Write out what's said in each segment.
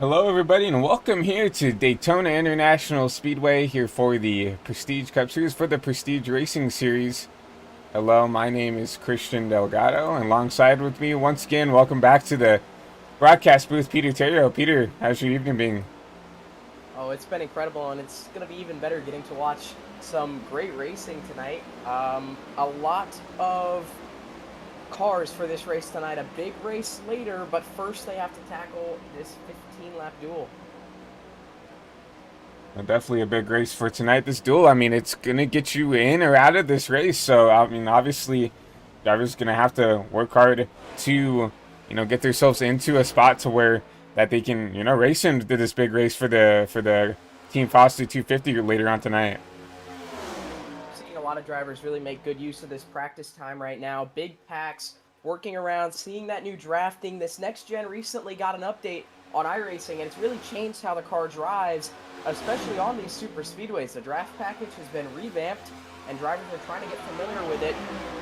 Hello, everybody, and welcome here to Daytona International Speedway here for the Prestige Cup Series, for the Prestige Racing Series. Hello, my name is Christian Delgado, and alongside with me, once again, welcome back to the broadcast booth, Peter Terrio. Peter, how's your evening been? Oh, it's been incredible, and it's going to be even better getting to watch some great racing tonight. A lot of cars for this race tonight. A big race later, but first they have to tackle this 15-lap duel. Definitely a big race for tonight. This duel, I mean, it's going to get you in or out of this race. So, I mean, obviously, drivers going to have to work hard to, get themselves into a spot to where that they can, race into this big race for the Team Foster 250 later on tonight. Seeing a lot of drivers really make good use of this practice time right now. Big packs, working around, seeing that new drafting. This next gen recently got an update on iRacing, and it's really changed how the car drives, especially on these super speedways. The draft package has been revamped, and drivers are trying to get familiar with it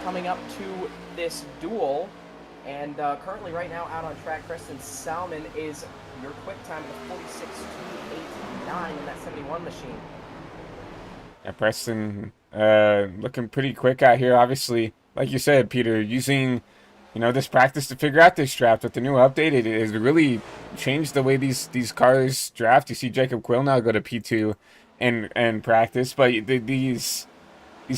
coming up to this duel. And currently, right now, out on track, Preston Salmon is your quick time of 46.289 in that 71 machine. Yeah, Preston looking pretty quick out here. Obviously, like you said, Peter, using this practice to figure out this draft with the new update, it has really changed the way these cars draft. You see Jacob Quill now go to P2 and practice, but these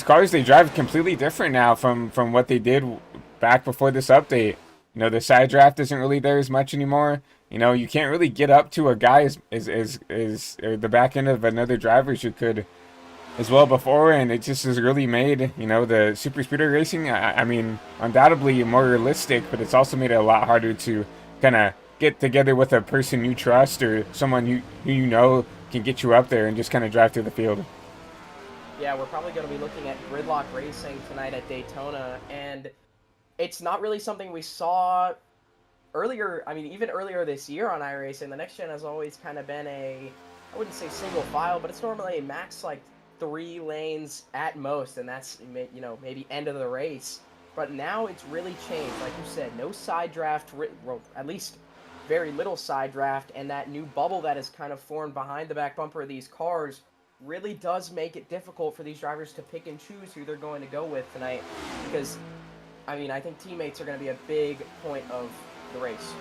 cars, they drive completely different now from what they did back before this update. The side draft isn't really there as much anymore. You can't really get up to a guy as or the back end of another driver as you could as well before, and it just has really made the super speeder racing, I mean, undoubtedly more realistic, but it's also made it a lot harder to kind of get together with a person you trust or someone who can get you up there and just kind of drive through the field. Yeah, we're probably going to be looking at gridlock racing tonight at Daytona, and it's not really something we saw earlier. I mean, even earlier this year on iRacing, the next gen has always kind of been I wouldn't say single file, but it's normally a max like 3 lanes at most, and that's maybe end of the race. But now it's really changed. Like you said, no side draft, well, at least very little side draft, and that new bubble that is kind of formed behind the back bumper of these cars really does make it difficult for these drivers to pick and choose who they're going to go with tonight, because I mean, I think teammates are going to be a big point of the race.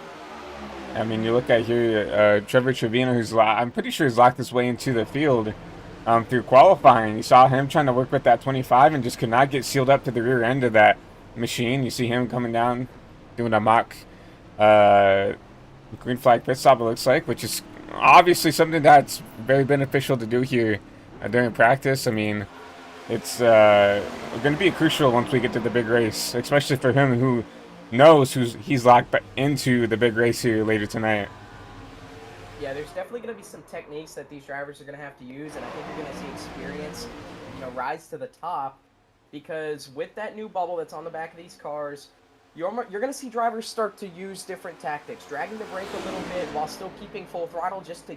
I mean, you look at here, Trevor Trevino, I'm pretty sure he's locked his way into the field through qualifying. You saw him trying to work with that 25 and just could not get sealed up to the rear end of that machine. You see him coming down, doing a mock green flag pit stop, it looks like, which is obviously something that's very beneficial to do here during practice. I mean, it's going to be crucial once we get to the big race, especially for him who knows he's locked into the big race here later tonight. Yeah, there's definitely going to be some techniques that these drivers are going to have to use, and I think you're going to see experience, rise to the top, because with that new bubble that's on the back of these cars, you're going to see drivers start to use different tactics, dragging the brake a little bit while still keeping full throttle just to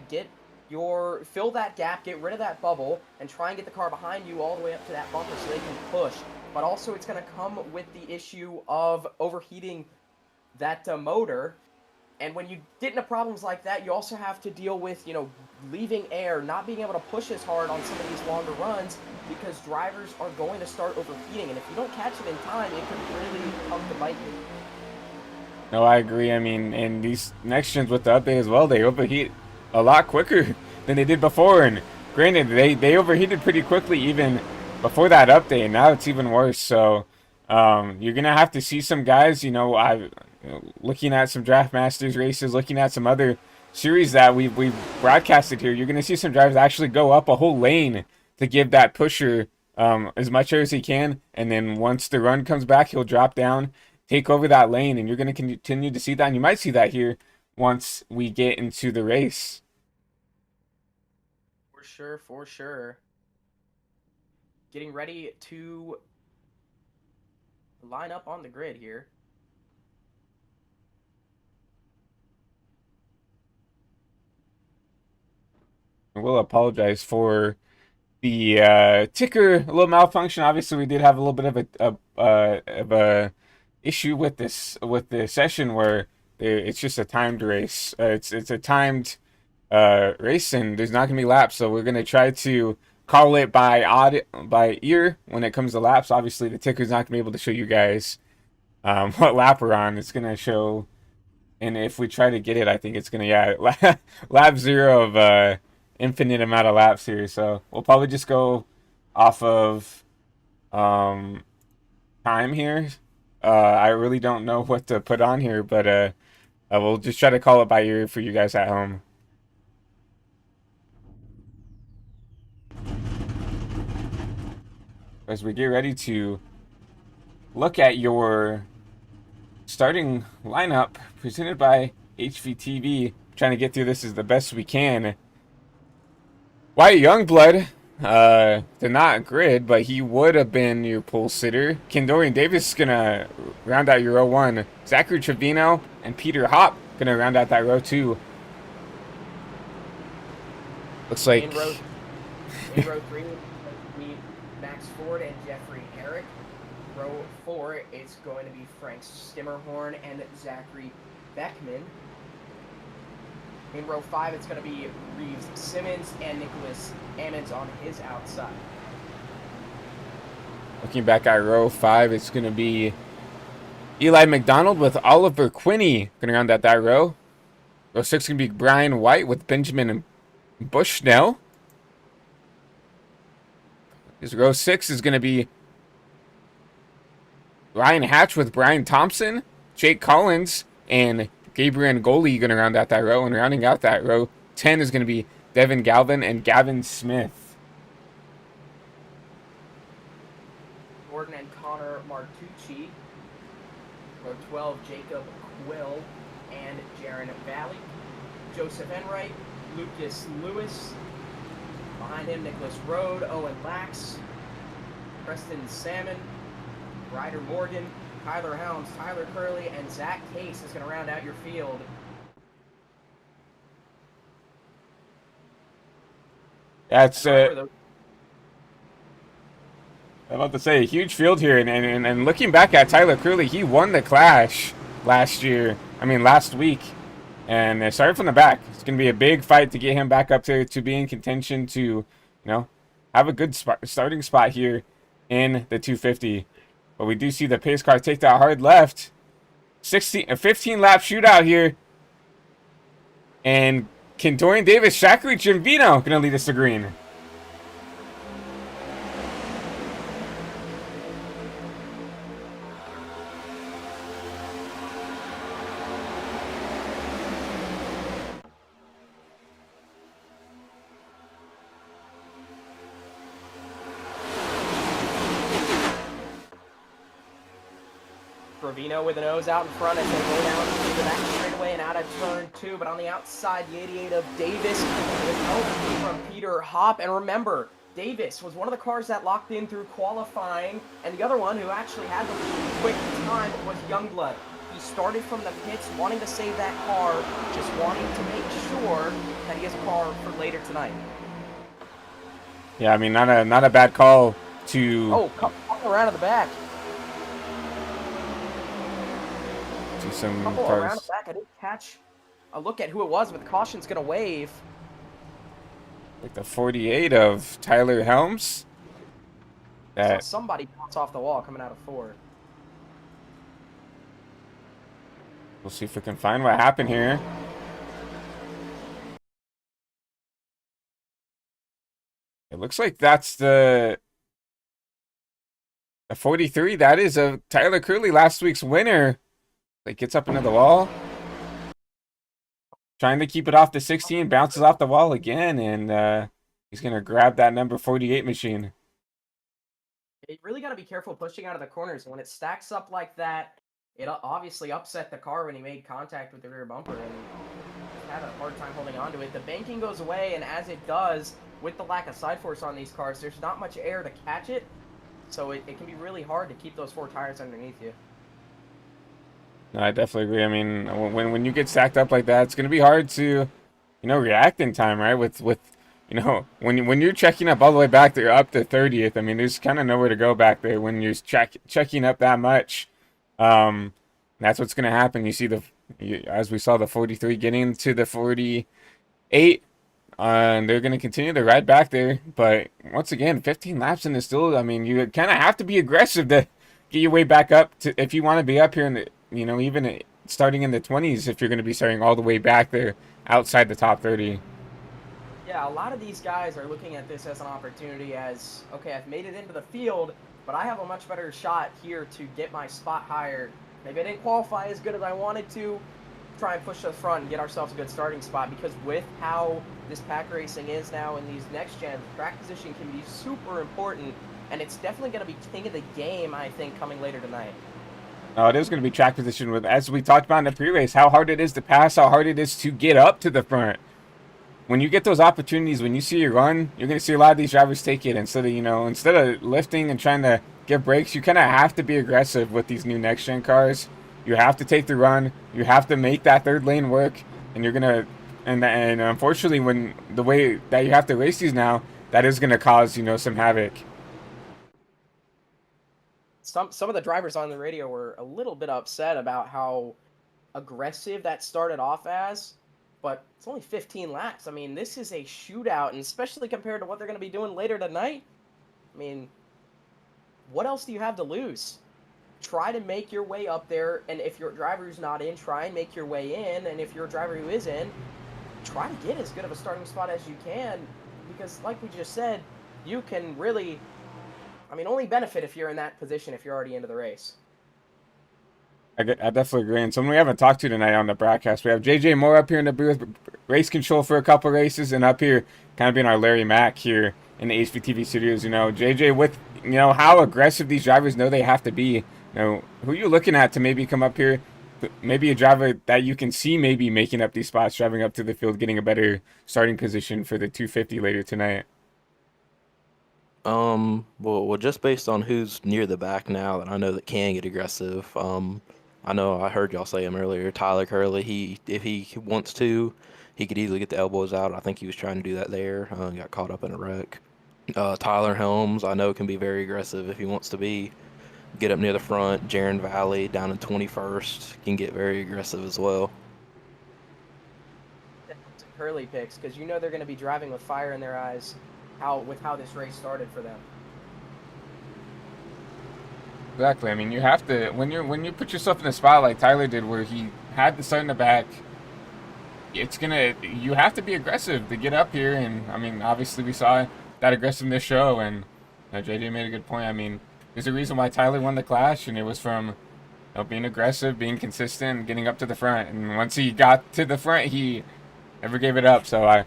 fill that gap, get rid of that bubble, and try and get the car behind you all the way up to that bumper so they can push. But also it's going to come with the issue of overheating that motor. And when you get into problems like that, you also have to deal with, leaving air, not being able to push as hard on some of these longer runs, because drivers are going to start overheating. And if you don't catch it in time, it could really come to bite you. No, I agree. I mean, and these next gens with the update as well, they overheat a lot quicker than they did before. And granted, they overheated pretty quickly even before that update. Now it's even worse. So you're gonna have to see some guys. Looking at some Draft Masters races, looking at some other series that we've broadcasted here, you're gonna see some drivers actually go up a whole lane to give that pusher as much air as he can, and then once the run comes back, he'll drop down, take over that lane, and you're going to continue to see that, and you might see that here once we get into the race. For sure, for sure. Getting ready to line up on the grid here. I will apologize for the ticker, a little malfunction. Obviously, we did have a little bit of a issue with the session where it's just a timed race. It's a timed race, and there's not gonna be laps, so we're gonna try to call it by ear when it comes to laps. Obviously, the ticker's not gonna be able to show you guys what lap we're on. It's gonna show, and if we try to get it, I think it's gonna, yeah, lap zero of infinite amount of laps here. So we'll probably just go off of time here. I really don't know what to put on here, but we'll just try to call it by ear for you guys at home. As we get ready to look at your starting lineup presented by HVTV, trying to get through this as the best we can. Wyatt Youngblood did not grid, but he would have been your pole sitter. Kendorian Davis is gonna round out your row 1. Zachary Trevino and Peter Hop gonna round out that row 2. Looks like In row 3, we Max Ford and Jeffrey Herrick. Row 4, it's going to be Frank Stimmerhorn and Zachary Beckman. In row 5, it's going to be Reeves Simmons and Nicholas Ammons on his outside. looking back at row 5, it's gonna be Eli McDonald with Oliver Quinney gonna round out that row. Row 6 gonna be Brian White with Benjamin Bushnell. His row 6 is gonna be Ryan Hatch with Brian Thompson, Jake Collins, and Gabriel Ngoli going to round out that row. And rounding out that row 10 is going to be Devin Galvin and Gavin Smith. Gordon and Connor Martucci. Row 12, Jacob Quill and Jaron Valley. Joseph Enright, Lucas Lewis. Behind him, Nicholas Rode, Owen Lax, Preston Salmon, Ryder Morgan, Tyler Helms, Tyler Curley, and Zach Case is going to round out your field. That's I'm about to say a huge field here, and looking back at Tyler Curley, he won the Clash last week, and it started from the back. It's gonna be a big fight to get him back up to be in contention to, have a good starting spot here in the 250. But we do see the pace car take that hard left. A 15 lap shootout here. And Kendorian Davis, Zachary Trevino gonna lead us to green. Trevino with a nose out in front as they go down to the back straightaway and out of turn 2. But on the outside, the 88 of Davis with help from Peter Hop. And remember, Davis was one of the cars that locked in through qualifying, and the other one who actually had the quick time was Youngblood. He started from the pits wanting to save that car, just wanting to make sure that he has a car for later tonight. Yeah, I mean, not a bad call to... Oh, come around to the back. Some couple cars around the back. I didn't catch a look at who it was, but the caution's going to wave. like the 48 of Tyler Helms. Saw somebody bounce off the wall coming out of 4. We'll see if we can find what happened here. It looks like that's the 43. That is a Tyler Curley, last week's winner. Like, gets up into the wall. Trying to keep it off the 16, bounces off the wall again, and he's going to grab that number 48 machine. You really got to be careful pushing out of the corners. When it stacks up like that, it obviously upset the car when he made contact with the rear bumper, and had a hard time holding on to it. The banking goes away, and as it does, with the lack of side force on these cars, there's not much air to catch it, so it can be really hard to keep those 4 tires underneath you. No, I definitely agree. I mean, when you get stacked up like that, it's going to be hard to, react in time, right? With when you're checking up all the way back there up to 30th, I mean, there's kind of nowhere to go back there when you're checking up that much. That's what's going to happen. You see as we saw the 43 getting to the 40, 8. And they're going to continue to ride back there. But once again, 15 laps in the still, I mean, you kind of have to be aggressive to get your way back up to, if you want to be up here in the, even starting in the 20s, if you're going to be starting all the way back there outside the top 30. Yeah, a lot of these guys are looking at this as an opportunity as, okay, I've made it into the field, but I have a much better shot here to get my spot higher. Maybe I didn't qualify as good as I wanted to. Try and push to the front and get ourselves a good starting spot, because with how this pack racing is now in these next gens, track position can be super important, and it's definitely going to be king of the game, I think, coming later tonight. It is going to be track position with, as we talked about in the pre-race, how hard it is to pass, how hard it is to get up to the front. When you get those opportunities, when you see your run, you're going to see a lot of these drivers take it instead of lifting and trying to get breaks. You kind of have to be aggressive with these new next gen cars. You have to take the run. You have to make that third lane work, and you're gonna, and unfortunately, when the way that you have to race these now, that is gonna cause some havoc. Some of the drivers on the radio were a little bit upset about how aggressive that started off as, but it's only 15 laps. I mean, this is a shootout, and especially compared to what they're going to be doing later tonight, I mean, what else do you have to lose? Try to make your way up there, and if your driver who's not in, try and make your way in, and if you're a driver who is in, try to get as good of a starting spot as you can, because like we just said, you can really, I mean, only benefit if you're in that position if you're already into the race. I definitely agree. And someone we haven't talked to tonight on the broadcast, we have JJ Moore up here in the booth, race control for a couple races, and up here kind of being our Larry Mack here in the HVTV studios. JJ, with how aggressive these drivers know they have to be. Who are you looking at to maybe come up here? Maybe a driver that you can see maybe making up these spots, driving up to the field, getting a better starting position for the 250 later tonight. Well, just based on who's near the back now that I know that can get aggressive. I know I heard y'all say him earlier, Tyler Curley. If he wants to, he could easily get the elbows out. I think he was trying to do that there. Got caught up in a wreck. Tyler Helms, I know can be very aggressive if he wants to be. Get up near the front. Jaron Valley down in 21st can get very aggressive as well. Curly picks, because they're going to be driving with fire in their eyes with how this race started for them. Exactly. I mean, you have to, when you put yourself in a spot like Tyler did, where he had to start in the back. You have to be aggressive to get up here, and I mean, obviously we saw that aggressiveness show, and JJ made a good point. I mean, there's a reason why Tyler won the Clash, and it was from being aggressive, being consistent, getting up to the front. And once he got to the front, he never gave it up. So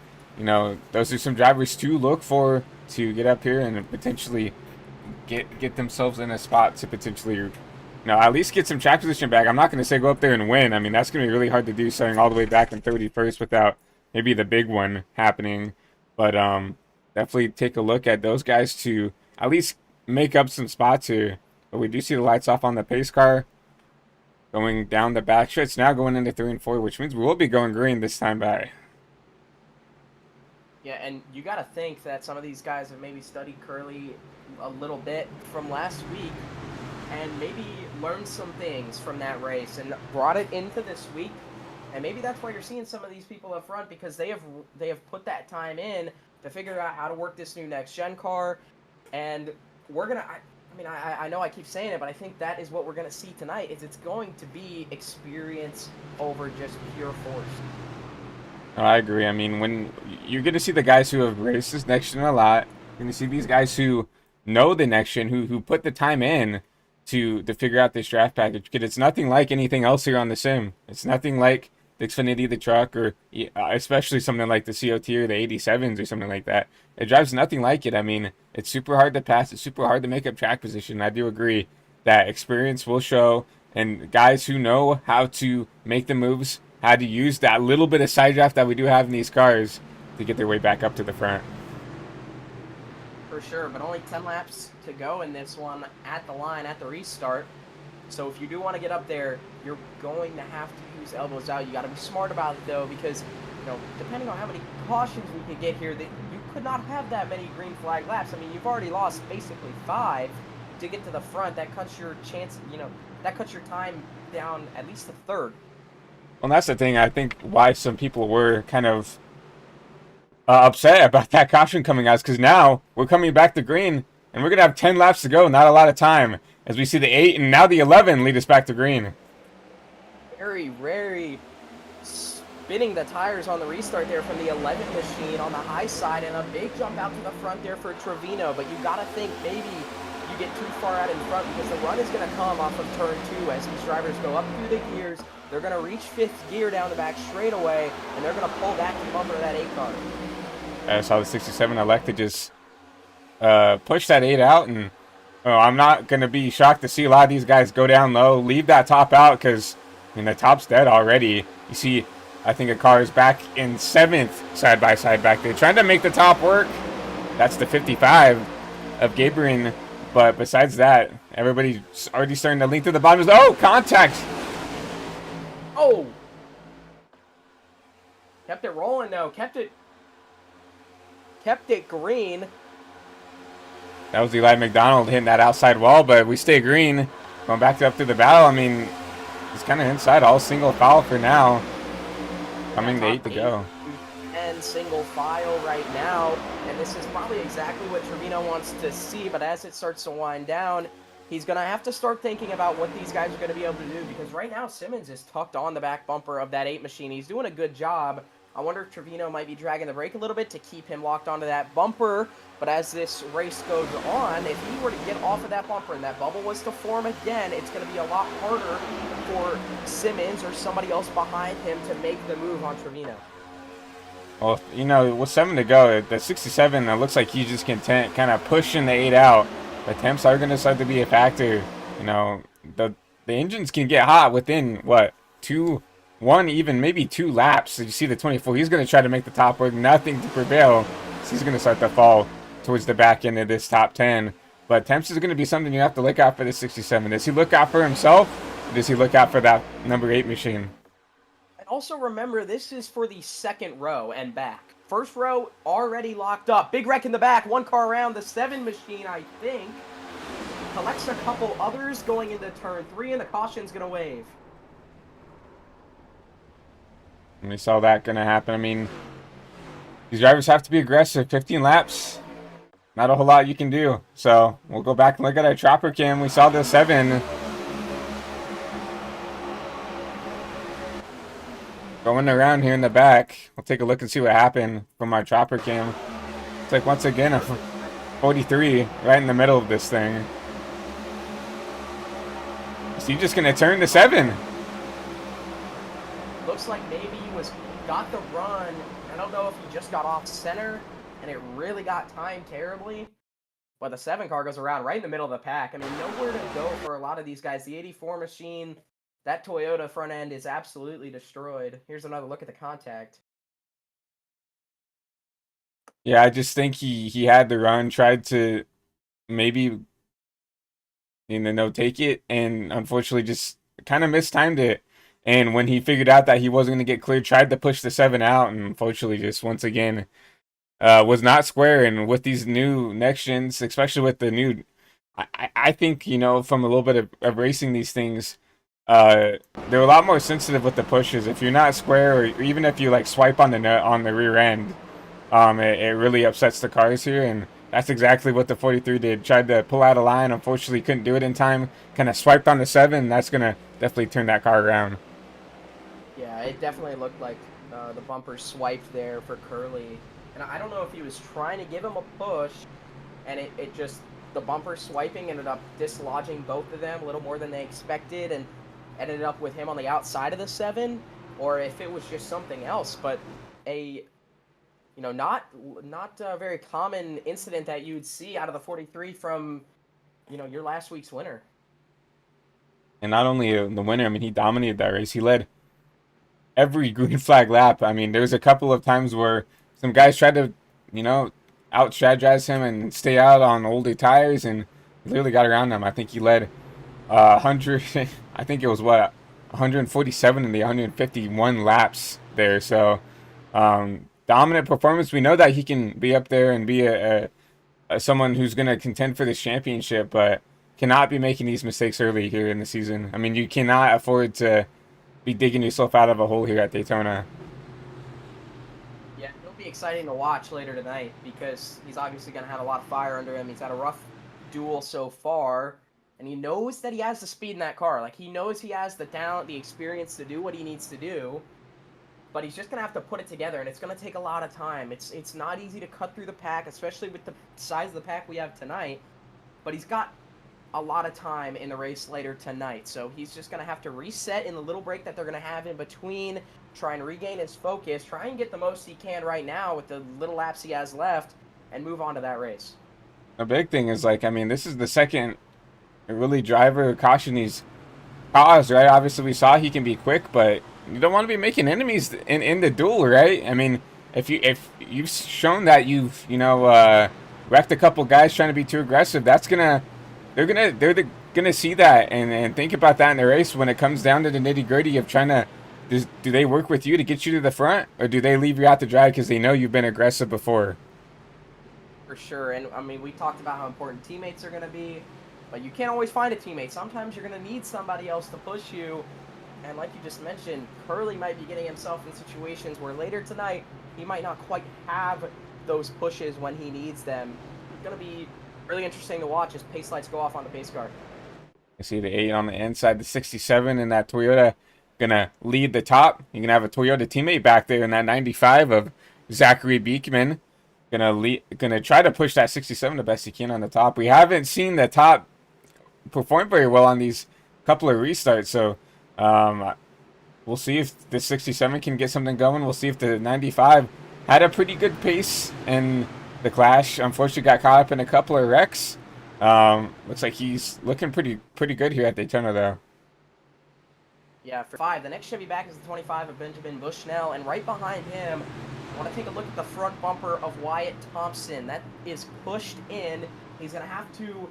those are some drivers to look for to get up here and potentially get themselves in a spot to potentially, at least get some track position back. I'm not going to say go up there and win. I mean, that's going to be really hard to do, starting all the way back in 31st without maybe the big one happening. But definitely take a look at those guys to at least make up some spots here. But we do see the lights off on the pace car going down the back stretch, now going into 3 and 4, which means we will be going green this time by. Yeah, and you got to think that some of these guys have maybe studied Curley a little bit from last week and maybe learned some things from that race and brought it into this week. And maybe that's why you're seeing some of these people up front, because they have put that time in to figure out how to work this new next gen car. And we're gonna, I know I keep saying it, but I think that is what we're gonna see tonight. It's going to be experience over just pure force. I agree. I mean, when you're going to see the guys who have raced this next gen a lot, you're going to see these guys who know the next gen, who put the time in to figure out this draft package. Because it's nothing like anything else here on the sim. It's nothing like the Xfinity, the truck, or especially something like the COT or the 87s or something like that. It drives nothing like it. I mean, it's super hard to pass. It's super hard to make up track position. I do agree that experience will show, and guys who know how to make the moves, how to use that little bit of side draft that we do have in these cars to get their way back up to the front. For sure, but only 10 laps to go in this one at the line, at the restart. So if you do want to get up there, you're going to have to use elbows out. You got to be smart about it, though, because, depending on how many cautions we could get here, that you could not have that many green flag laps. I mean, you've already lost basically 5 to get to the front. That cuts your chance, that cuts your time down at least a third. Well, that's the thing. I think why some people were kind of upset about that caution coming out, because now we're coming back to green, and we're going to have 10 laps to go, not a lot of time, as we see the 8 and now the 11 lead us back to green. Very spinning the tires on the restart there from the 11 machine on the high side, and a big jump out to the front there for Trevino, but you gotta think maybe you get too far out in front, because the run is gonna come off of turn 2 as these drivers go up through the gears. They're gonna reach 5th gear down the back straightaway, and they're gonna pull back the bumper of that 8 car. I saw the 67 elect to just push that 8 out, and I'm not going to be shocked to see a lot of these guys go down low, leave that top out, because I mean, the top's dead already. You see, I think a car is back in 7th side by side back there, trying to make the top work. That's the 55 of Gabriel, but besides that, everybody's already starting to link to the bottom. Oh, contact! Oh! Kept it rolling though, kept it green. That was Eli McDonald hitting that outside wall, but we stay green. Going back up through the battle. I mean, he's kind of inside, all single file for now. Coming to 8 to go. And single file right now, and this is probably exactly what Trevino wants to see, but as it starts to wind down, he's going to have to start thinking about what these guys are going to be able to do, because right now Simmons is tucked on the back bumper of that 8 machine. He's doing a good job. I wonder if Trevino might be dragging the brake a little bit to keep him locked onto that bumper, but as this race goes on, if he were to get off of that bumper and that bubble was to form again, it's going to be a lot harder for Simmons or somebody else behind him to make the move on Trevino. Well, you know, with 7 to go, the 67 looks like he's just content kind of pushing the 8 out. The temps are going to start to be a factor. You know, the engines can get hot within, what, 1, even maybe 2 laps. So you see the 24, he's going to try to make the top work, nothing to prevail. So he's going to start to fall towards the back end of this top 10. But temps is going to be something you have to look out for the 67. Does he look out for himself? Or does he look out for that number 8 machine? And also remember, this is for the 2nd row and back. 1st row already locked up. Big wreck in the back, 1 car around. The 7 machine, I think, collects a couple others going into turn 3, and the caution's going to wave. And we saw that going to happen. I mean, these drivers have to be aggressive. 15 laps, not a whole lot you can do. So we'll go back and look at our chopper cam. We saw the 7 going around here in the back. We'll take a look and see what happened from our chopper cam. It's like, once again, a 43 right in the middle of this thing. Is he just going to turn to 7? Looks like maybe he got the run. I don't know if he just got off center and it really got timed terribly, but the 7 car goes around right in the middle of the pack. I mean, nowhere to go for a lot of these guys. The 84 machine, that Toyota front end is absolutely destroyed. Here's another look at the contact. Yeah, I just think he had the run, tried to maybe, take it, and unfortunately just kind of mistimed it. And when he figured out that he wasn't going to get cleared, tried to push the 7 out, and unfortunately just once again was not square. And with these new next gens, especially with the new, I think, from a little bit of racing these things, they're a lot more sensitive with the pushes. If you're not square, or even if you swipe on the rear end, it really upsets the cars here. And that's exactly what the 43 did. Tried to pull out a line, unfortunately couldn't do it in time. Kind of swiped on the 7. And that's gonna definitely turn that car around. Yeah, it definitely looked like the bumper swiped there for Curley. And I don't know if he was trying to give him a push, and it just, the bumper swiping ended up dislodging both of them a little more than they expected, and ended up with him on the outside of the 7, or if it was just something else. But not a very common incident that you'd see out of the 43 from, your last week's winner. And not only the winner, I mean, he dominated that race. He led every green flag lap. I mean, there was a couple of times where some guys tried to, out-strategize him and stay out on older tires, and he literally got around them. I think he led 100, I think it was 147 in the 151 laps there. So, dominant performance. We know that he can be up there and be a someone who's going to contend for this championship, but cannot be making these mistakes early here in the season. I mean, you cannot afford to be digging yourself out of a hole here at Daytona. Yeah, he'll be exciting to watch later tonight because he's obviously going to have a lot of fire under him. He's had a rough duel so far, and he knows that he has the speed in that car. Like, he knows he has the talent, the experience to do what he needs to do, but he's just going to have to put it together, and it's going to take a lot of time. It's not easy to cut through the pack, especially with the size of the pack we have tonight, but he's got a lot of time in the race later tonight, so he's just going to have to reset in the little break that they're going to have in between, try and regain his focus, try and get the most he can right now with the little laps he has left, and move on to that race. The big thing is, like, I mean, this is the second really driver caution he's caused, right? Obviously, we saw he can be quick, but you don't want to be making enemies in the duel, right? I mean, if you've shown that you've, wrecked a couple guys trying to be too aggressive, they're gonna see that and think about that in the race when it comes down to the nitty-gritty of trying to, do they work with you to get you to the front, or do they leave you out to dry because they know you've been aggressive before? For sure, and I mean, we talked about how important teammates are going to be, but you can't always find a teammate. Sometimes you're going to need somebody else to push you, and like you just mentioned, Curley might be getting himself in situations where later tonight, he might not quite have those pushes when he needs them. It's going to be really interesting to watch as pace lights go off on the pace car. You see the 8 on the inside, the 67 in that Toyota gonna lead the top. You're gonna have a Toyota teammate back there in that 95 of Zachary Beekman. Gonna try to push that 67 the best he can on the top. We haven't seen the top perform very well on these couple of restarts, so we'll see if the 67 can get something going. We'll see if the 95 had a pretty good pace in the clash. Unfortunately, got caught up in a couple of wrecks. Looks like he's looking pretty good here at Daytona, though. Yeah, for 5, the next Chevy back is the 25 of Benjamin Bushnell, and right behind him, I want to take a look at the front bumper of Wyatt Thompson. That is pushed in. He's going to have to...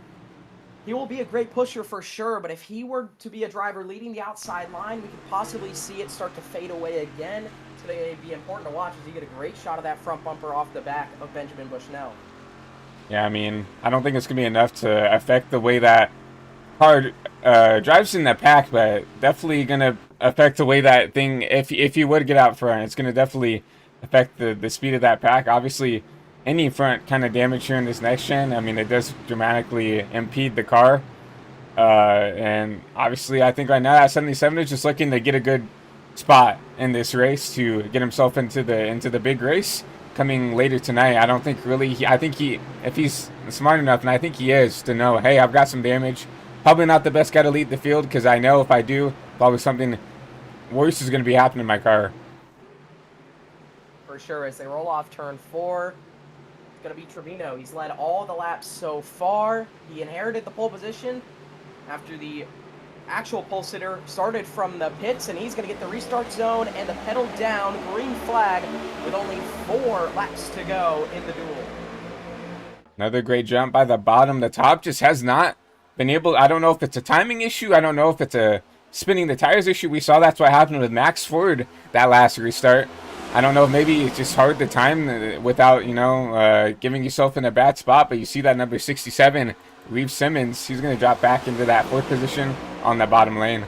He will be a great pusher for sure, but if he were to be a driver leading the outside line, we could possibly see it start to fade away again. So it'd be important to watch as you get a great shot of that front bumper off the back of Benjamin Bushnell. Yeah, I mean, I don't think it's going to be enough to affect the way that car drives in the pack, but definitely going to affect the way that thing, if you would get out front, it's going to definitely affect the speed of that pack. Obviously, any front kind of damage here in this next gen, I mean, it does dramatically impede the car. And obviously, I think right now that 77 is just looking to get a good spot in this race to get himself into the big race coming later tonight. I don't think really, I think if he's smart enough, and I think he is, to know, hey, I've got some damage. Probably not the best guy to lead the field, because I know if I do, probably something worse is going to be happening in my car. For sure, as they roll off turn 4, it's going to be Trevino. He's led all the laps so far. He inherited the pole position after the actual pole sitter started from the pits, and he's going to get the restart zone and the pedal down, green flag, with only 4 laps to go in the duel. Another great jump by the bottom. The top just has not been able, I don't know if it's a timing issue, I don't know if it's a spinning the tires issue. We saw that's what happened with Max Ford that last restart. I don't know, maybe it's just hard to time without, giving yourself in a bad spot, but you see that number 67, Reeve Simmons, he's going to drop back into that 4th position on the bottom lane.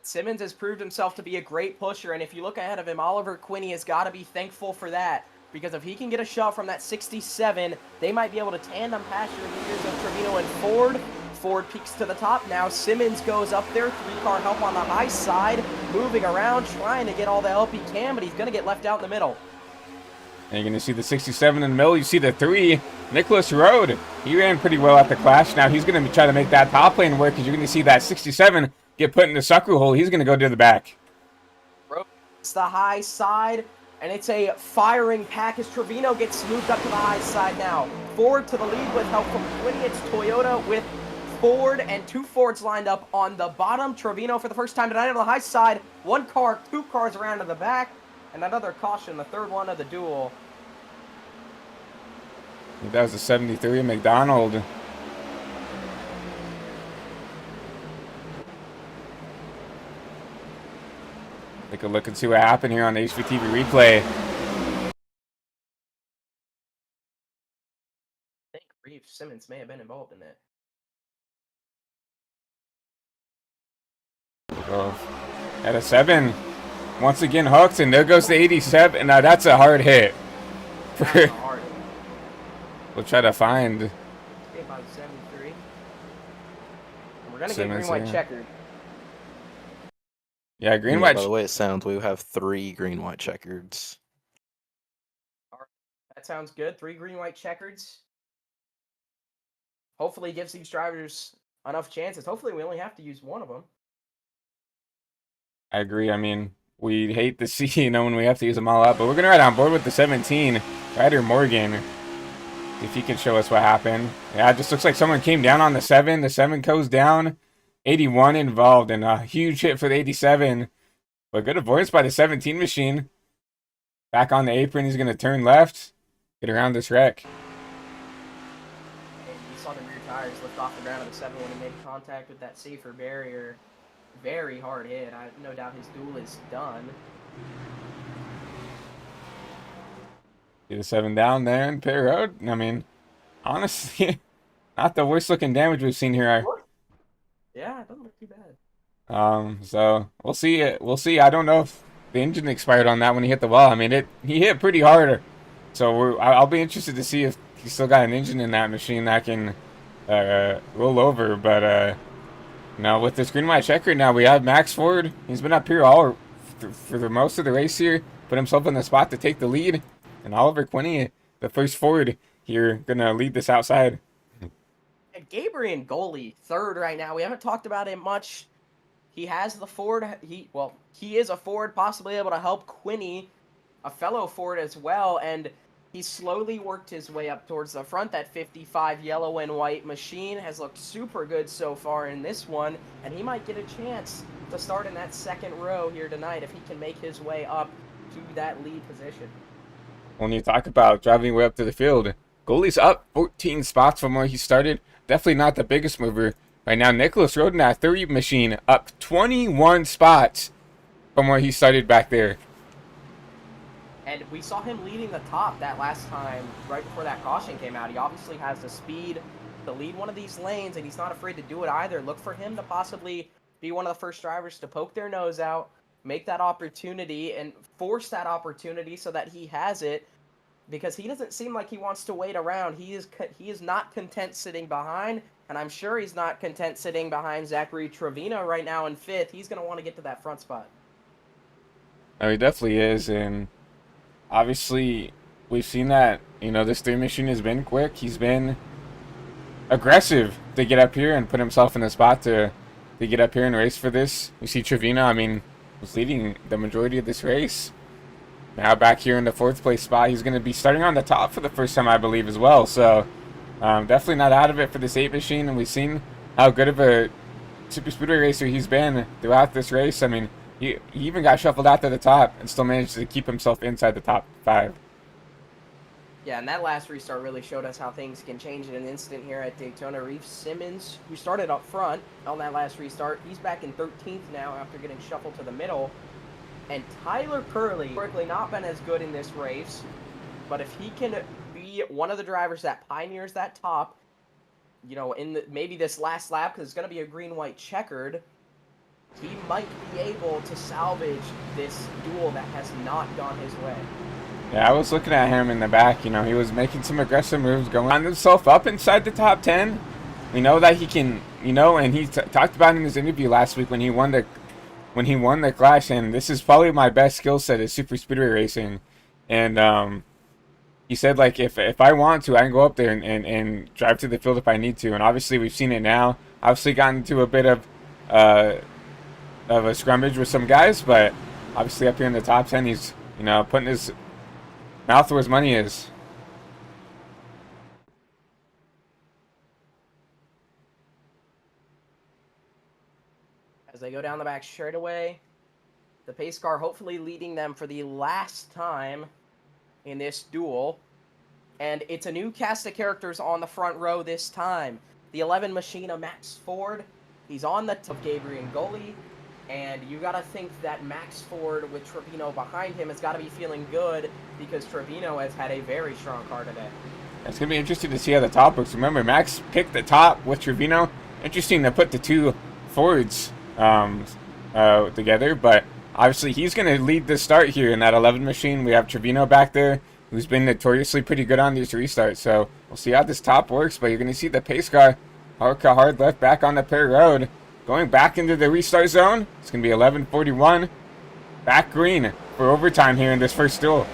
Simmons has proved himself to be a great pusher, and if you look ahead of him, Oliver Quinney has got to be thankful for that, because if he can get a shot from that 67, they might be able to tandem pass your leaders of Trevino and Ford. Ford peaks to the top now. Simmons goes up there. 3-car help on the high side. Moving around, trying to get all the help he can, but he's going to get left out in the middle. And you're going to see the 67 in the middle. You see the 3, Nicholas Rode. He ran pretty well at the clash. Now he's going to try to make that top lane work, because you're going to see that 67 get put in the sucker hole. He's going to go to the back. It's the high side, and it's a firing pack as Trevino gets moved up to the high side now. Ford to the lead with help from Quinney. It's Toyota with Ford and 2 Fords lined up on the bottom. Trevino for the first time tonight on the high side. 1 car, 2 cars around to the back, and another caution, the 3rd one of the duel. That was a 73 McDonald. Take a look and see what happened here on the HVTV replay. I think Reeve Simmons may have been involved in that. At a 7, once again hooked, and there goes the 87. Now that's a hard hit. That's for. a hard hit. We'll try to find Okay, about 73. And we're gonna get Simmons green-white here. checkered. Yeah, green Yeah, white. by the way it sounds, we have 3 green-white checkers. That sounds good. 3 green-white checkers. Hopefully, it gives these drivers enough chances. Hopefully, we only have to use one of them. I agree. I mean, we hate to see, when we have to use them all up, but we're gonna ride on board with the 17. Ryder Morgan. If he can show us what happened. Yeah, it just looks like someone came down on the 7. The 7 goes down. 81 involved, and a huge hit for the 87. But good avoidance by the 17 machine. Back on the apron, he's gonna turn left, get around this wreck. And you saw the rear tires lift off the ground of the 7 when he made contact with that safer barrier. Very hard hit. I have no doubt his duel is done. See the 7 down there in pit road. I mean, honestly, not the worst looking damage we've seen here. Yeah, it doesn't look too bad. So we'll see. We'll see. I don't know if the engine expired on that when he hit the wall. I mean, he hit pretty hard. So I'll be interested to see if he's still got an engine in that machine that can roll over. But with this green white checker now, we have Max Ford. He's been up here all for the most of the race here. Put himself in the spot to take the lead. And Oliver Quinney, the first Ford here, gonna lead this outside. And Gabriel goalie, third right now. We haven't talked about him much. He has the Ford. He is a Ford, possibly able to help Quinney, a fellow Ford as well. And he slowly worked his way up towards the front. That 55 yellow and white machine has looked super good so far in this one. And he might get a chance to start in that second row here tonight if he can make his way up to that lead position. When you talk about driving your way up to the field, goalie's up 14 spots from where he started. Definitely not the biggest mover. Right now, Nicholas Roden at 30 machine up 21 spots from where he started back there. And we saw him leading the top that last time, right before that caution came out. He obviously has the speed to lead one of these lanes, and he's not afraid to do it either. Look for him to possibly be one of the first drivers to poke their nose out, make that opportunity, and force that opportunity so that he has it, because he doesn't seem like he wants to wait around. He is not content sitting behind, and I'm sure he's not content sitting behind Zachary Trevino right now in 5th. He's going to want to get to that front spot. Oh, he definitely is, and obviously we've seen that, this 3 machine has been quick. He's been aggressive to get up here and put himself in the spot to get up here and race for this. You see Trevino, was leading the majority of this race. Now back here in the 4th place spot, he's going to be starting on the top for the first time, I believe, as well. So definitely not out of it for this 8 machine, and we've seen how good of a super speedway racer he's been throughout this race. I mean, he even got shuffled out to the top and still managed to keep himself inside the top 5. Yeah, and that last restart really showed us how things can change in an instant here at Daytona. Reeve Simmons, who started up front on that last restart, he's back in 13th now after getting shuffled to the middle. And Tyler Curley, historically not been as good in this race, but if he can be one of the drivers that pioneers that top, in maybe this last lap, because it's going to be a green-white checkered, he might be able to salvage this duel that has not gone his way. Yeah, I was looking at him in the back. He was making some aggressive moves, going on himself up inside the top 10. We know that he can, and he talked about in his interview last week when he won the Clash, and this is probably my best skill set is super speedway racing. And he said, like, if I want to, I can go up there and drive to the field if I need to. And obviously we've seen it now. Obviously gotten into a bit of a scrummage with some guys, but obviously up here in the top 10, he's, putting his mouth where his money is. As they go down the back straightaway, the pace car hopefully leading them for the last time in this duel. And it's a new cast of characters on the front row this time. The 11 machine of Max Ford. He's on the top of Gabriel goalie. And you got to think that Max Ford with Trevino behind him has got to be feeling good because Trevino has had a very strong car today. It's going to be interesting to see how the top looks. Remember, Max picked the top with Trevino. Interesting to put the 2 Fords together, but obviously he's going to lead the start here in that 11 machine. We have Trevino back there, who's been notoriously pretty good on these restarts. So we'll see how this top works, but you're going to see the pace car hard left back on the pit road. Going back into the restart zone. It's going to be 11:41. Back green for overtime here in this first duel.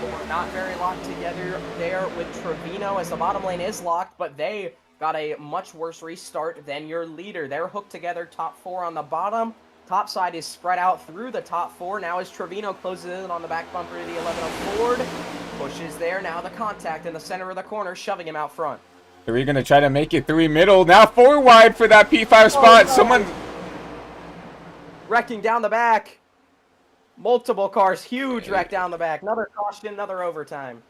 We're not very locked together there with Trevino, as the bottom lane is locked, but they got a much worse restart than your leader. They're hooked together, top 4 on the bottom. Top side is spread out through the top 4. Now as Trevino closes in on the back bumper of the 11 Ford. Pushes there. Now the contact in the center of the corner, shoving him out front. 3 going to try to make it 3 middle. Now 4 wide for that P5 spot. No. Someone wrecking down the back. Multiple cars. Huge wreck down the back. Another caution, another overtime.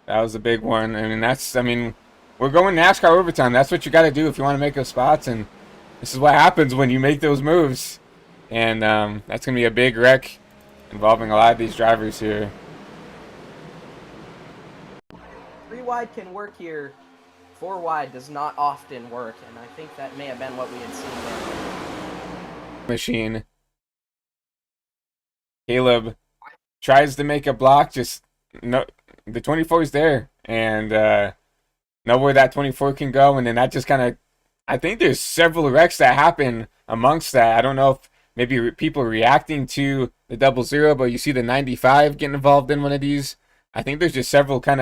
That was a big one. I mean, we're going NASCAR overtime. That's what you got to do if you want to make those spots. And this is what happens when you make those moves. And that's going to be a big wreck involving a lot of these drivers here. 3 wide can work here. 4 wide does not often work. And I think that may have been what we had seen there. Machine. Caleb tries to make a block. Just no, the 24 is there. And know where that 24 can go. And then that just kind of, I think there's several wrecks that happen amongst that. I don't know if maybe people are reacting to the 00, but you see the 95 getting involved in one of these. I think there's just several kind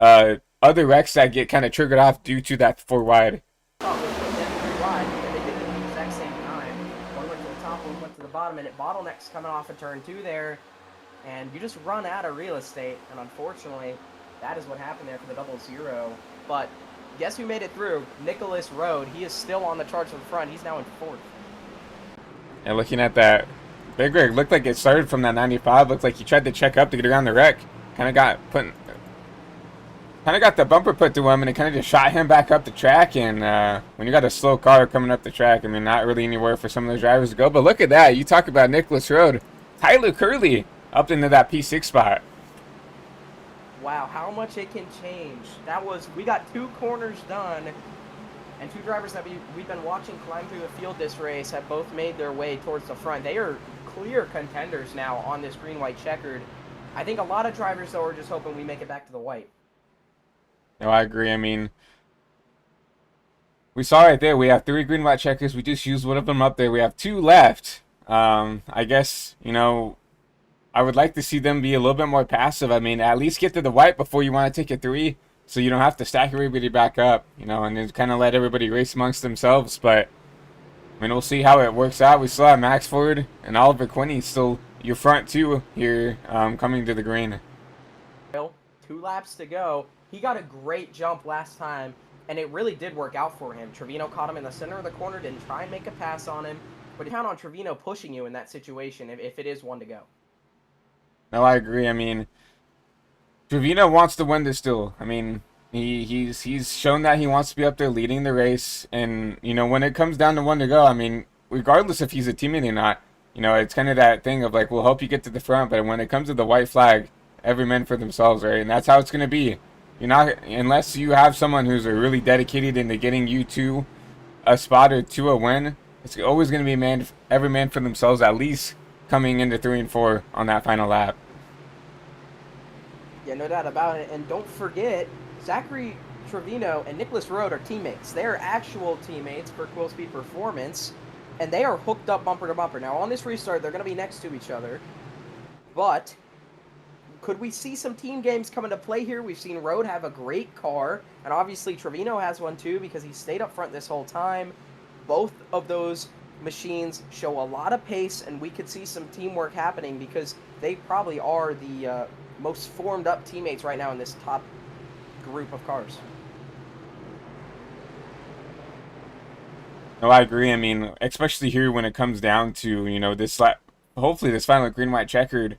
of other wrecks that get kind of triggered off due to that 4 wide. Oh, we put them 3 wide. They did it at the exact same time. One went to the top, one went to the bottom, and it bottlenecks coming off of turn 2 there. And you just run out of real estate. And unfortunately, that is what happened there for the 00. But guess who made it through? Nicholas Road. He is still on the charts in front. He's now in 4th. And looking at that, Big Rig looked like it started from that 95. Looked like he tried to check up to get around the wreck. Kind of got the bumper put to him, and it kind of just shot him back up the track. And when you got a slow car coming up the track, I mean, not really anywhere for some of those drivers to go. But look at that. You talk about Nicholas Road. Tyler Curley up into that P6 spot. Wow, how much it can change. We got 2 corners done, and 2 drivers that we've been watching climb through the field this race have both made their way towards the front. They are clear contenders now on this green-white checkered. I think a lot of drivers, though, are just hoping we make it back to the white. No, I agree. I mean, we saw right there, we have 3 green-white checkers. We just used one of them up there. We have 2 left. I guess, you know, I would like to see them be a little bit more passive. I mean, at least get to the white before you want to take a 3, so you don't have to stack everybody back up, you know, and then kind of let everybody race amongst themselves. But, I mean, we'll see how it works out. We still have Max Ford and Oliver Quinney still your front 2 here coming to the green. 2 laps to go. He got a great jump last time, and it really did work out for him. Trevino caught him in the center of the corner, didn't try and make a pass on him, but count on Trevino pushing you in that situation if it is 1 to go. No, I agree. I mean, Trevino wants to win this duel. I mean, he's shown that he wants to be up there leading the race. And, you know, when it comes down to 1 to go, I mean, regardless if he's a teammate or not, you know, it's kind of that thing of like, we'll help you get to the front. But when it comes to the white flag, every man for themselves, right? And that's how it's going to be. You're not, unless you have someone who's really dedicated into getting you to a spot or to a win, it's always going to be every man for themselves, at least coming into 3 and 4 on that final lap. Yeah, no doubt about it. And don't forget, Zachary Trevino and Nicholas Road are teammates. They're actual teammates for Quill Speed Performance, and they are hooked up bumper to bumper. Now, on this restart, they're going to be next to each other, but could we see some team games come into play here? We've seen Road have a great car, and obviously Trevino has one too because he stayed up front this whole time. Both of those machines show a lot of pace, and we could see some teamwork happening because they probably are the most formed up teammates right now in this top group of cars. No, I agree. I mean, especially here when it comes down to, you know, this hopefully this final green-white checkered.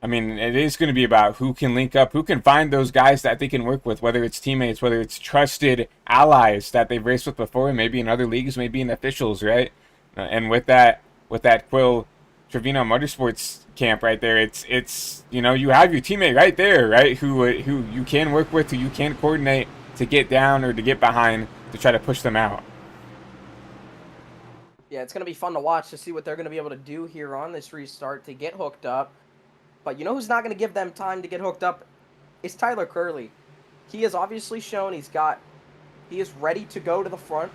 I mean, it is going to be about who can link up, who can find those guys that they can work with, whether it's teammates, whether it's trusted allies that they've raced with before, maybe in other leagues, maybe in officials, right? And with that Quill Trevino Motorsports camp right there, it's you know, you have your teammate right there, right? Who you can work with, who you can coordinate to get down or to get behind to try to push them out. Yeah, it's going to be fun to watch to see what they're going to be able to do here on this restart to get hooked up. But you know who's not going to give them time to get hooked up? Is Tyler Curley. He has obviously shown he is ready to go to the front.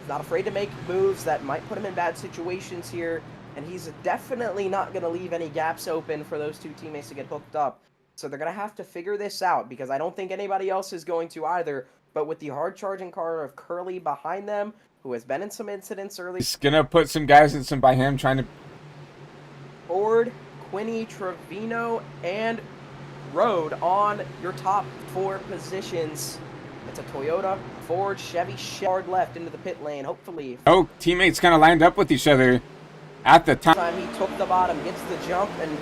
He's not afraid to make moves that might put him in bad situations here. And he's definitely not going to leave any gaps open for those two teammates to get hooked up. So they're going to have to figure this out, because I don't think anybody else is going to either. But with the hard-charging car of Curley behind them, who has been in some incidents early. He's going to put some guys in some by him, trying to... Ford, Quinny, Trevino, and Road on your top 4 positions. It's a Toyota, Ford, Chevy, hard left into the pit lane, hopefully. Oh, teammates kind of lined up with each other at the time. He took the bottom, gets the jump, and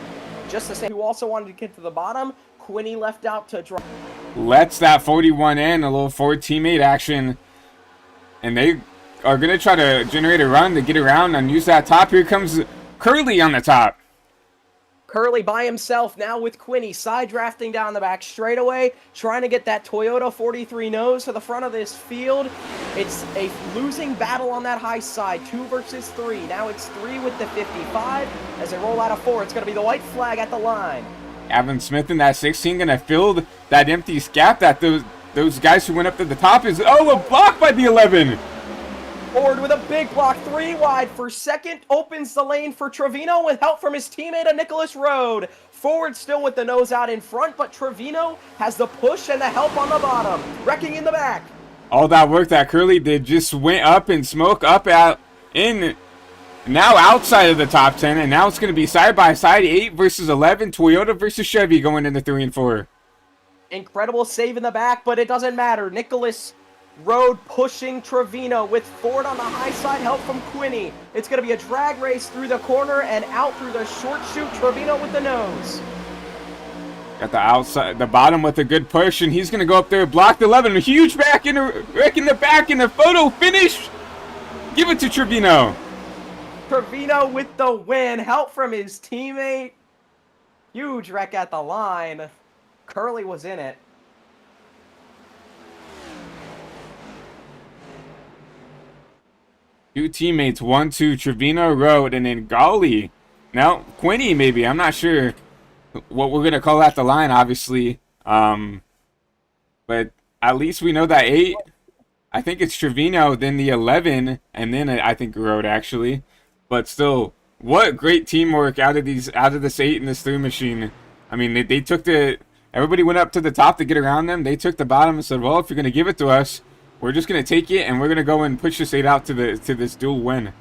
just the same, who also wanted to get to the bottom, Quinny left out to drive. Lets that 41 in, a little Ford teammate action. And they are going to try to generate a run to get around and use that top. Here comes Curley on the top. Curley by himself now with Quinny, side drafting down the back straightaway, trying to get that Toyota 43 nose to the front of this field. It's a losing battle on that high side, 2 versus 3. Now it's 3 with the 55. As they roll out of 4, it's going to be the white flag at the line. Gavin Smith in that 16 going to fill that empty gap that those guys who went up to the top is... Oh, a block by the 11. Ford with a big block, 3 wide for second, opens the lane for Trevino with help from his teammate, Nicholas Road. Ford still with the nose out in front, but Trevino has the push and the help on the bottom, wrecking in the back. All that work that Curley did just went up in smoke, up out in... Now outside of the top 10, and now it's going to be side by side, 8 versus 11, Toyota versus Chevy going into 3 and 4. Incredible save in the back, but it doesn't matter. Nicholas Road pushing Trevino with Ford on the high side, help from Quinny. It's going to be a drag race through the corner and out through the short chute. Trevino with the nose. Got the outside, the bottom with a good push, and he's going to go up there, block the 11, a huge back in the back in the photo finish. Give it to Trevino. Trevino with the win, help from his teammate. Huge wreck at the line. Curley was in it. Two teammates, 1-2, Trevino, Road, and then Golly. Now, Quinny maybe, I'm not sure what we're going to call at the line, obviously. But at least we know that 8, I think it's Trevino, then the 11, and then I think Road, actually. But still, what great teamwork out of this 8 and this 3 machine. I mean, they took everybody went up to the top to get around them. They took the bottom and said, well, if you're going to give it to us, we're just going to take it, and we're going to go and push this 8 out to this dual win.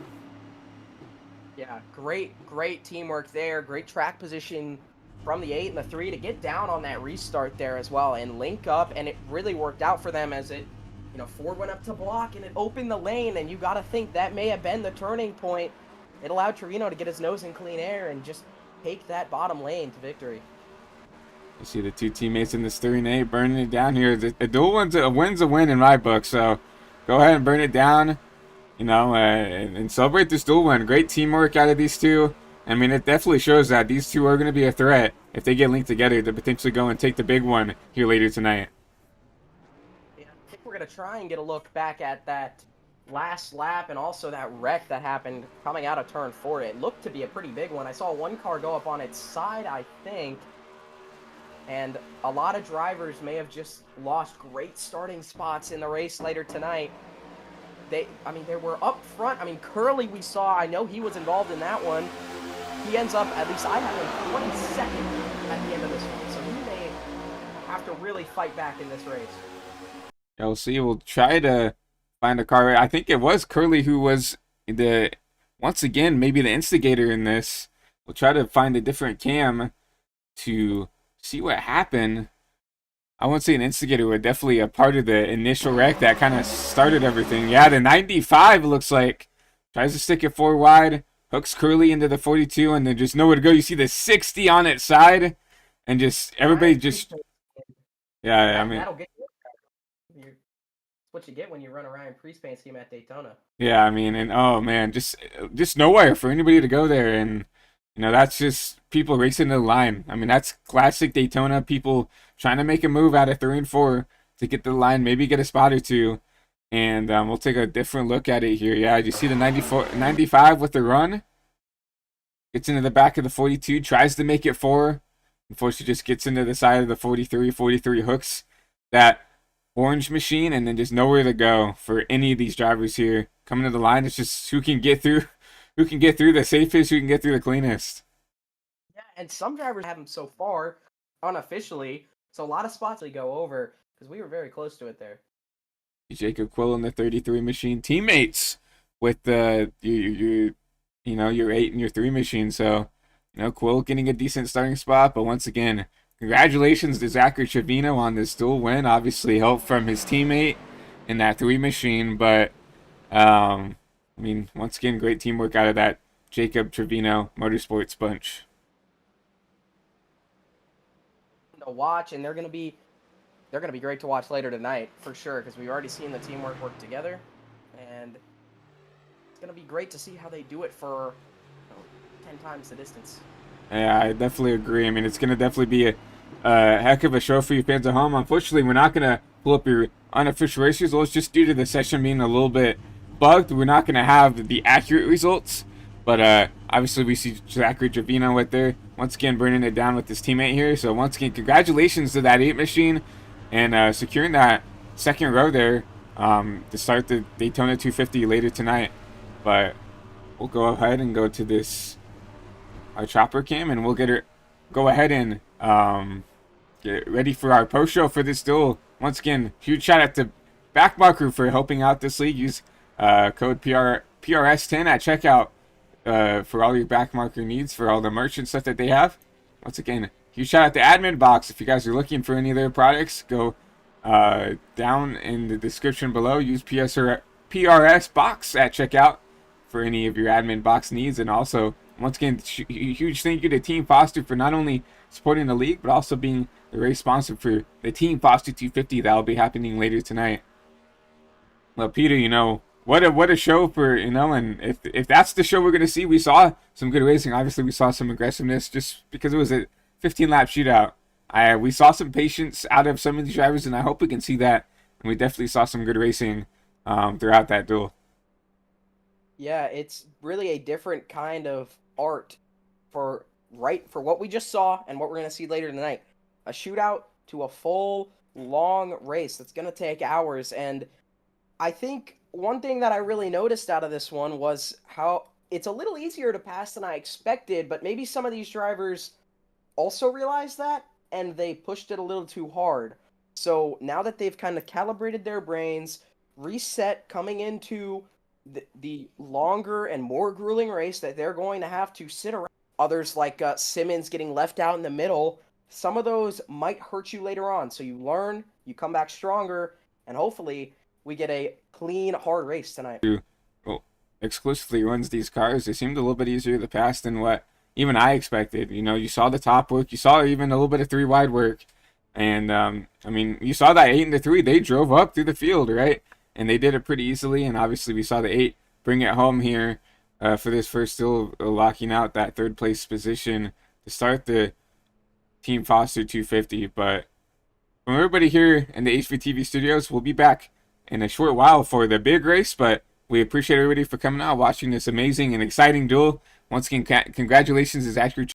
Yeah, great teamwork there. Great track position from the 8 and the 3 to get down on that restart there as well and link up, and it really worked out for them as it, Ford went up to block, and it opened the lane, and you got to think that may have been the turning point. It allowed Trevino to get his nose in clean air and just take that bottom lane to victory. You see the 2 teammates in this 3 and 8 burning it down here. The dual win's a win in my book, so go ahead and burn it down, and celebrate this dual win. Great teamwork out of these 2. I mean, it definitely shows that these 2 are going to be a threat if they get linked together to potentially go and take the big one here later tonight. Yeah, I think we're going to try and get a look back at that last lap and also that wreck that happened coming out of turn 4. It looked to be a pretty big one. I saw one car go up on its side, I think, and a lot of drivers may have just lost great starting spots in the race later tonight. They were up front. Curley we saw, I know he was involved in that one. He ends up, at least I have him 22nd at the end of this one, so he may have to really fight back in this race. Yeah, we'll see. We'll try to find a car. I think it was Curley who was once again, maybe the instigator in this. We'll try to find a different cam to see what happened. I won't say an instigator, but definitely a part of the initial wreck that kind of started everything. Yeah, the 95 looks like tries to stick it 4 wide, hooks Curley into the 42, and then just nowhere to go. You see the 60 on its side, and just everybody just... Yeah, That'll get you. What you get when you run a Ryan pre-spain scheme at Daytona. Yeah, and oh man, just nowhere for anybody to go there, and that's just people racing to the line. That's classic Daytona, people trying to make a move out of 3 and 4 to get to the line, maybe get a spot or 2, and we'll take a different look at it here. Yeah, you see the 95 with the run, gets into the back of the 42, tries to make it 4, Unfortunately, just gets into the side of the 43 hooks that orange machine, and then just nowhere to go for any of these drivers here. Coming to the line, it's just who can get through, who can get through the safest, who can get through the cleanest. Yeah, and some drivers have them so far unofficially, so a lot of spots we go over because we were very close to it there. Jacob Quill in the 33 machine, teammates with the your 8 and your 3 machine. So, Quill getting a decent starting spot, but once again, congratulations to Zachary Trevino on this dual win. Obviously, help from his teammate in that 3 machine, but once again, great teamwork out of that Jacob Trevino Motorsports bunch. To watch, and they're gonna be great to watch later tonight for sure because we've already seen the teamwork work together, and it's gonna be great to see how they do it for 10 times the distance. Yeah, I definitely agree. It's going to definitely be a heck of a show for you fans at home. Unfortunately, we're not going to pull up your unofficial race results just due to the session being a little bit bugged. We're not going to have the accurate results, but obviously we see Zachary Trevino right there, once again burning it down with his teammate here. So once again, congratulations to that 8 machine and securing that second row there to start the Daytona 250 later tonight. But we'll go ahead and go to this our chopper cam, and we'll go ahead and get ready for our post show for this duel. Once again, huge shout out to Backmarker for helping out this league. Use code PRS10 at checkout for all your Backmarker needs for all the merch and stuff that they have. Once again, huge shout out to Admin Box. If you guys are looking for any of their products, go down in the description below. Use PRS Box at checkout for any of your Admin Box needs. And also, once again, huge thank you to Team Foster for not only supporting the league, but also being the race sponsor for the Team Foster 250 that will be happening later tonight. Well, Peter, what a show for, and if that's the show we're going to see, we saw some good racing. Obviously, we saw some aggressiveness just because it was a 15-lap shootout. We saw some patience out of some of these drivers, and I hope we can see that. And we definitely saw some good racing throughout that duel. Yeah, it's really a different kind of art for what we just saw and what we're going to see later tonight. A shootout to a full, long race that's going to take hours. And I think one thing that I really noticed out of this one was how it's a little easier to pass than I expected, but maybe some of these drivers also realized that, and they pushed it a little too hard. So now that they've kind of calibrated their brains, reset coming into the longer and more grueling race that they're going to have to sit around. Others like Simmons getting left out in the middle, some of those might hurt you later on. So you learn, you come back stronger, and hopefully we get a clean, hard race tonight. Well, exclusively runs these cars. They seemed a little bit easier to pass than what even I expected. You saw the top work. You saw even a little bit of 3 wide work. And, you saw that 8 into 3. They drove up through the field, right? And they did it pretty easily, and obviously we saw the 8 bring it home here for this first, still locking out that 3rd place position to start the Team Foster 250. But from everybody here in the HVTV studios, we'll be back in a short while for the big race, but we appreciate everybody for coming out, watching this amazing and exciting duel. Once again, congratulations to Zachary